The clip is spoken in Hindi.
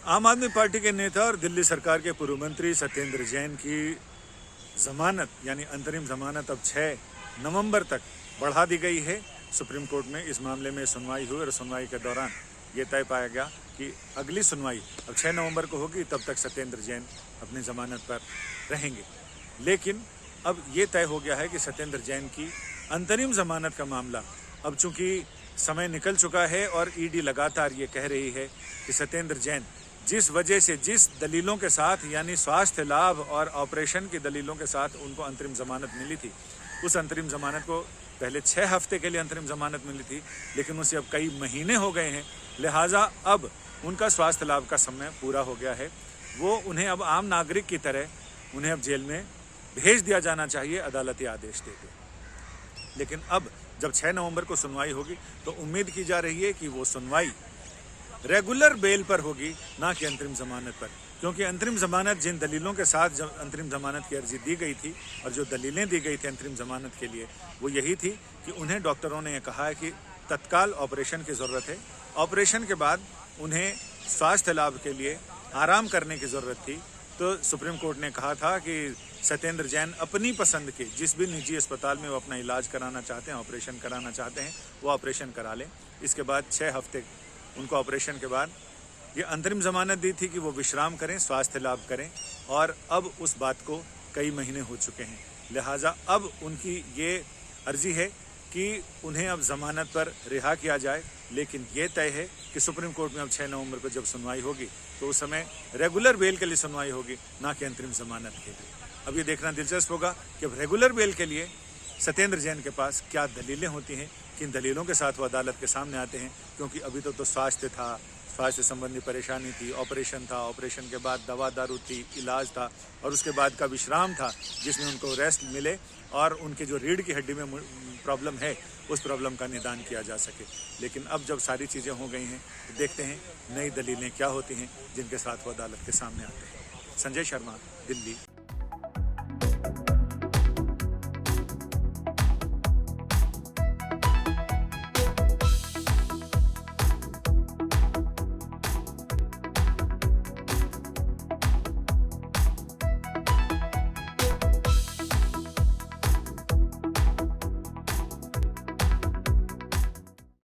आम आदमी पार्टी के नेता और दिल्ली सरकार के पूर्व मंत्री सत्येंद्र जैन की जमानत यानी अंतरिम जमानत अब 6 नवंबर तक बढ़ा दी गई है। सुप्रीम कोर्ट में इस मामले में सुनवाई हुई और सुनवाई के दौरान ये तय पाया गया कि अगली सुनवाई अब 6 नवंबर को होगी, तब तक सत्येंद्र जैन अपनी जमानत पर रहेंगे। लेकिन अब ये तय हो गया है कि सत्येंद्र जैन की अंतरिम जमानत का मामला अब चूंकि समय निकल चुका है और ईडी लगातार ये कह रही है कि सत्येंद्र जैन जिस वजह से, जिस दलीलों के साथ यानी स्वास्थ्य लाभ और ऑपरेशन की दलीलों के साथ उनको अंतरिम जमानत मिली थी, उस अंतरिम जमानत को पहले 6 हफ्ते के लिए अंतरिम जमानत मिली थी, लेकिन उसे अब कई महीने हो गए हैं। लिहाजा अब उनका स्वास्थ्य लाभ का समय पूरा हो गया है। वो उन्हें अब आम नागरिक की तरह उन्हें अब जेल में भेज दिया जाना चाहिए अदालती आदेश देके। लेकिन अब जब 6 नवंबर को सुनवाई होगी तो उम्मीद की जा रही है कि वो सुनवाई रेगुलर बेल पर होगी, ना कि अंतरिम जमानत पर, क्योंकि अंतरिम जमानत जिन दलीलों के साथ जब अंतरिम जमानत की अर्जी दी गई थी और जो दलीलें दी गई थी अंतरिम जमानत के लिए, वो यही थी कि उन्हें डॉक्टरों ने कहा है कि तत्काल ऑपरेशन की ज़रूरत है, ऑपरेशन के बाद उन्हें स्वास्थ्य लाभ के लिए आराम करने की ज़रूरत थी। तो सुप्रीम कोर्ट ने कहा था कि सत्येंद्र जैन अपनी पसंद के जिस भी निजी अस्पताल में वो अपना इलाज कराना चाहते हैं, ऑपरेशन कराना चाहते हैं, वो ऑपरेशन करा लें। इसके बाद 6 हफ्ते उनको ऑपरेशन के बाद ये अंतरिम जमानत दी थी कि वो विश्राम करें, स्वास्थ्य लाभ करें, और अब उस बात को कई महीने हो चुके हैं। लिहाजा अब उनकी ये अर्जी है कि उन्हें अब जमानत पर रिहा किया जाए। लेकिन ये तय है कि सुप्रीम कोर्ट में अब 6 नवंबर को जब सुनवाई होगी तो उस समय रेगुलर बेल के लिए सुनवाई होगी, ना कि अंतरिम जमानत के लिए। अब ये देखना दिलचस्प होगा कि अब रेगुलर बेल के लिए सत्येंद्र जैन के पास क्या दलीलें होती हैं, किन दलीलों के साथ वो अदालत के सामने आते हैं, क्योंकि अभी तो स्वास्थ्य था, स्वास्थ्य संबंधी परेशानी थी, ऑपरेशन था, ऑपरेशन के बाद दवा दारू थी, इलाज था, और उसके बाद का विश्राम था जिसमें उनको रेस्ट मिले और उनके जो रीढ़ की हड्डी में प्रॉब्लम है उस प्रॉब्लम का निदान किया जा सके। लेकिन अब जब सारी चीज़ें हो गई हैं तो देखते हैं नई दलीलें क्या होती हैं जिनके साथ वो अदालत के सामने आते हैं। संजय शर्मा, दिल्ली।